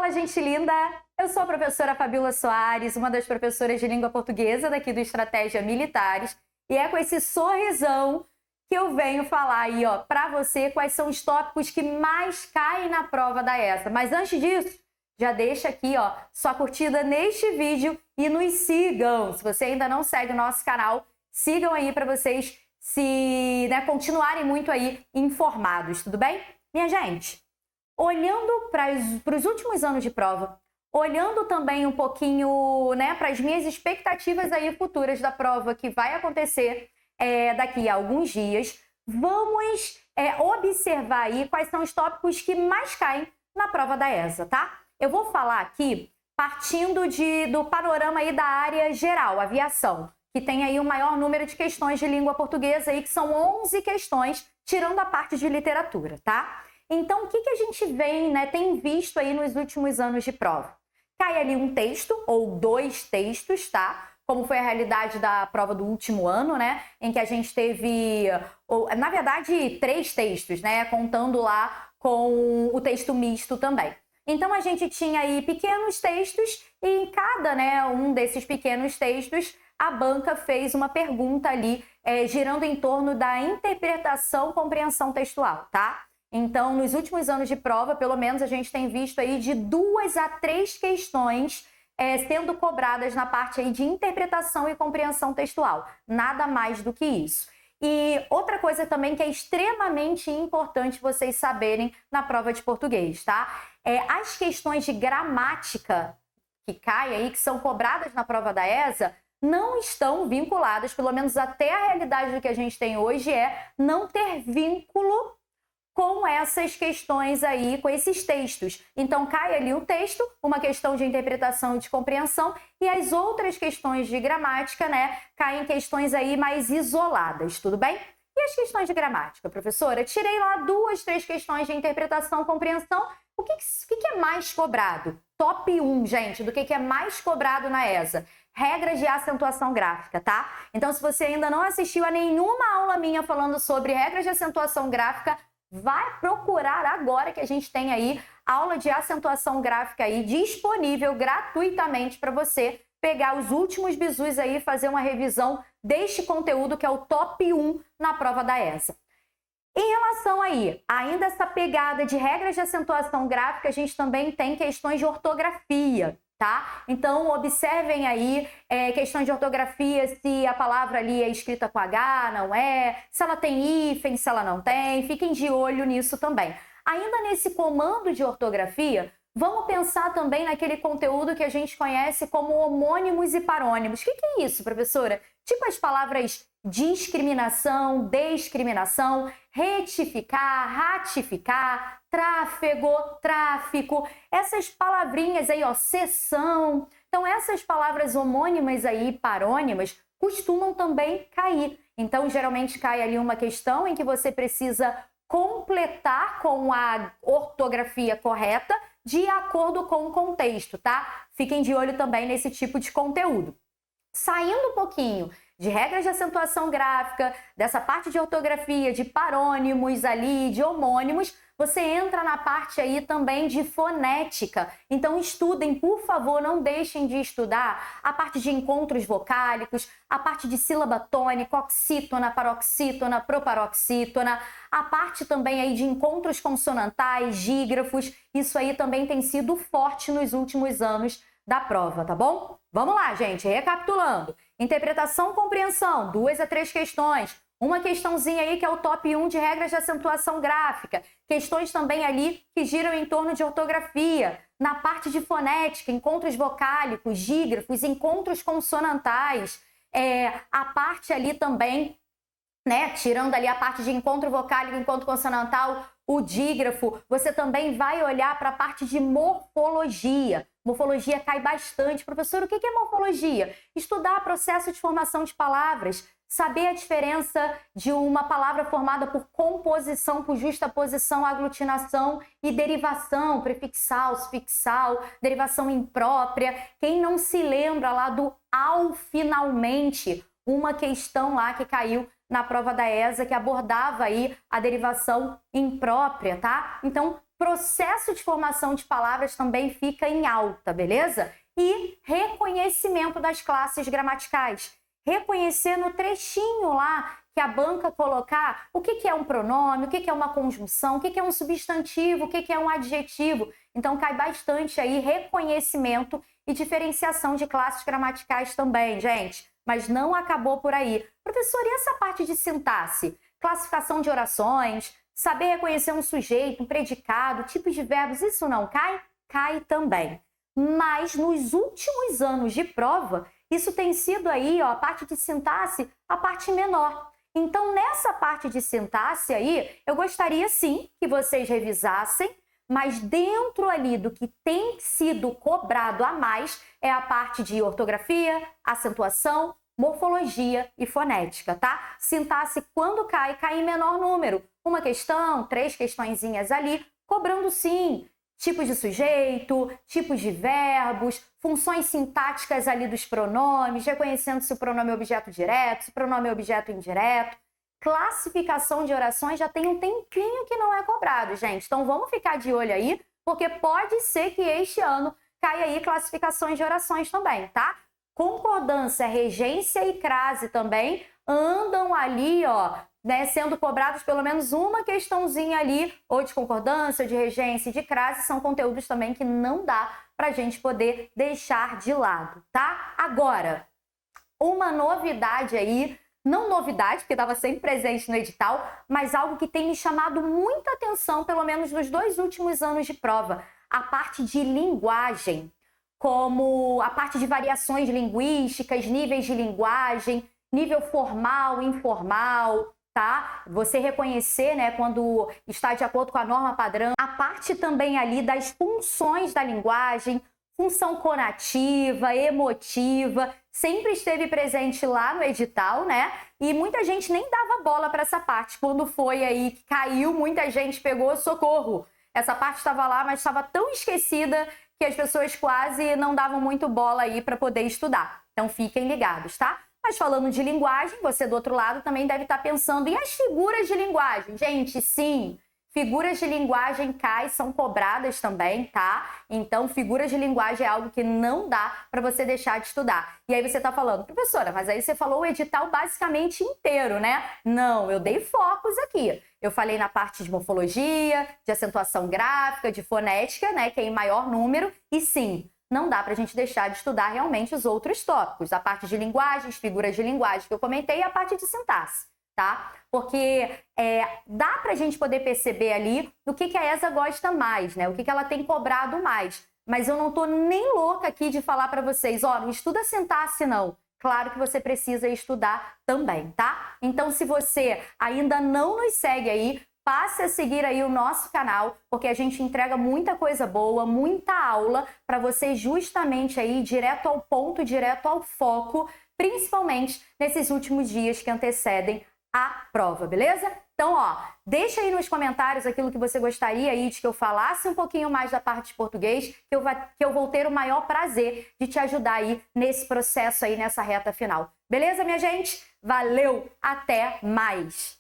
Fala, gente linda! Eu sou a professora Fabíola Soares, uma das professoras de língua portuguesa daqui do Estratégia Militares, e é com esse sorrisão que eu venho falar aí, ó, para você quais são os tópicos que mais caem na prova da ESA. Mas antes disso, já deixa aqui, ó, sua curtida neste vídeo e nos sigam. Se você ainda não segue o nosso canal, sigam aí para vocês continuarem muito aí informados, tudo bem? Minha gente, olhando para os últimos anos de prova, olhando também um pouquinho, para as minhas expectativas aí futuras da prova que vai acontecer daqui a alguns dias, vamos observar aí quais são os tópicos que mais caem na prova da ESA, tá? Eu vou falar aqui partindo do panorama aí da área geral, aviação, que tem aí o maior número de questões de língua portuguesa aí, que são 11 questões, tirando a parte de literatura, tá? Então, o que a gente tem visto aí nos últimos anos de prova? Cai ali um texto ou dois textos, tá? Como foi a realidade da prova do último ano, né? Em que a gente teve, na verdade, 3 textos, né? Contando lá com o texto misto também. Então, a gente tinha aí pequenos textos e em cada, um desses pequenos textos, a banca fez uma pergunta ali, girando em torno da interpretação, compreensão textual, tá? Então, nos últimos anos de prova, pelo menos a gente tem visto aí de 2 a 3 questões sendo cobradas na parte aí de interpretação e compreensão textual. Nada mais do que isso. E outra coisa também que é extremamente importante vocês saberem na prova de português, tá? As questões de gramática que caem aí, que são cobradas na prova da ESA, não estão vinculadas, pelo menos até a realidade do que a gente tem hoje não ter vínculo com essas questões aí, com esses textos. Então, cai ali o texto, uma questão de interpretação e de compreensão, e as outras questões de gramática, caem questões aí mais isoladas, tudo bem? E as questões de gramática, professora? Tirei lá 2, 3 questões de interpretação e compreensão. O que é mais cobrado? Top 1, gente, do que é mais cobrado na ESA. Regras de acentuação gráfica, tá? Então, se você ainda não assistiu a nenhuma aula minha falando sobre regras de acentuação gráfica, vai procurar agora que a gente tem aí aula de acentuação gráfica aí disponível gratuitamente para você pegar os últimos bizus aí e fazer uma revisão deste conteúdo que é o top 1 na prova da ESA. Em relação aí, ainda essa pegada de regras de acentuação gráfica, a gente também tem questões de ortografia, tá? Então, observem aí questões de ortografia, se a palavra ali é escrita com H, não é, se ela tem hífen, se ela não tem, fiquem de olho nisso também. Ainda nesse comando de ortografia, vamos pensar também naquele conteúdo que a gente conhece como homônimos e parônimos. O que é isso, professora? Tipo as palavras discriminação, discriminação, retificar, ratificar, tráfego, tráfico, essas palavrinhas aí, ó, seção. Então, essas palavras homônimas aí, parônimas, costumam também cair. Então, geralmente cai ali uma questão em que você precisa completar com a ortografia correta de acordo com o contexto, tá? Fiquem de olho também nesse tipo de conteúdo. Saindo um pouquinho de regras de acentuação gráfica, dessa parte de ortografia, de parônimos ali, de homônimos, você entra na parte aí também de fonética. Então estudem, por favor, não deixem de estudar a parte de encontros vocálicos, a parte de sílaba tônica, oxítona, paroxítona, proparoxítona, a parte também aí de encontros consonantais, dígrafos. Isso aí também tem sido forte nos últimos anos da prova, tá bom? Vamos lá, gente, recapitulando. Interpretação, compreensão, 2 a 3 questões. Uma questãozinha aí que é o top 1 de regras de acentuação gráfica. Questões também ali que giram em torno de ortografia. Na parte de fonética, encontros vocálicos, dígrafos, encontros consonantais. A parte ali também, tirando ali a parte de encontro vocálico, encontro consonantal, o dígrafo, você também vai olhar para a parte de morfologia. Morfologia cai bastante. Professor, o que é morfologia? Estudar processo de formação de palavras, saber a diferença de uma palavra formada por composição, por justaposição, aglutinação e derivação, prefixal, sufixal, derivação imprópria. Quem não se lembra lá do ao finalmente, uma questão lá que caiu na prova da ESA que abordava aí a derivação imprópria, tá? Então, processo de formação de palavras também fica em alta, beleza? E reconhecimento das classes gramaticais. Reconhecer no trechinho lá que a banca colocar o que é um pronome, o que é uma conjunção, o que é um substantivo, o que é um adjetivo. Então, cai bastante aí reconhecimento e diferenciação de classes gramaticais também, gente. Mas não acabou por aí. Professor, e essa parte de sintaxe? Classificação de orações, saber reconhecer um sujeito, um predicado, tipos de verbos, isso não cai? Cai também. Mas nos últimos anos de prova, isso tem sido aí, ó, a parte de sintaxe, a parte menor. Então, nessa parte de sintaxe aí, eu gostaria sim que vocês revisassem, mas dentro ali do que tem sido cobrado a mais é a parte de ortografia, acentuação, morfologia e fonética, tá? Sintaxe, quando cai, cai em menor número. Uma questão, 3 questõezinhas ali, cobrando sim tipos de sujeito, tipos de verbos, funções sintáticas ali dos pronomes, reconhecendo se o pronome é objeto direto, se o pronome é objeto indireto. Classificação de orações já tem um tempinho que não é cobrado, gente. Então vamos ficar de olho aí, porque pode ser que este ano caia aí classificações de orações também, tá? Concordância, regência e crase também andam ali, ó, né, sendo cobrados pelo menos uma questãozinha ali, ou de concordância, ou de regência e de crase, são conteúdos também que não dá pra gente poder deixar de lado, tá? Agora, uma novidade aí, não novidade, porque estava sempre presente no edital, mas algo que tem me chamado muita atenção, pelo menos nos 2 últimos anos de prova, a parte de linguagem, como a parte de variações linguísticas, níveis de linguagem, nível formal, informal, tá? Você reconhecer, né, quando está de acordo com a norma padrão. A parte também ali das funções da linguagem, função conativa, emotiva, sempre esteve presente lá no edital, né? E muita gente nem dava bola para essa parte. Quando foi aí que caiu, muita gente pegou socorro. Essa parte estava lá, mas estava tão esquecida que as pessoas quase não davam muito bola aí para poder estudar. Então fiquem ligados, tá? Mas falando de linguagem, você do outro lado também deve estar pensando, e as figuras de linguagem? Gente, sim, figuras de linguagem são cobradas também, tá? Então, figuras de linguagem é algo que não dá para você deixar de estudar. E aí você tá falando, professora, mas aí você falou o edital basicamente inteiro, né? Não, eu dei focos aqui. Eu falei na parte de morfologia, de acentuação gráfica, de fonética, né, que é em maior número, e sim, não dá para a gente deixar de estudar realmente os outros tópicos. A parte de linguagens, figuras de linguagem que eu comentei e a parte de sintaxe, tá? Porque dá para a gente poder perceber ali o que a ESA gosta mais, né? O que ela tem cobrado mais. Mas eu não tô nem louca aqui de falar para vocês, ó, não estuda sintaxe não. Claro que você precisa estudar também, tá? Então, se você ainda não nos segue aí, passe a seguir aí o nosso canal, porque a gente entrega muita coisa boa, muita aula para você justamente aí direto ao ponto, direto ao foco, principalmente nesses últimos dias que antecedem a prova, beleza? Então, ó, deixa aí nos comentários aquilo que você gostaria aí de que eu falasse um pouquinho mais da parte de português, que eu vou ter o maior prazer de te ajudar aí nesse processo aí, nessa reta final. Beleza, minha gente? Valeu! Até mais!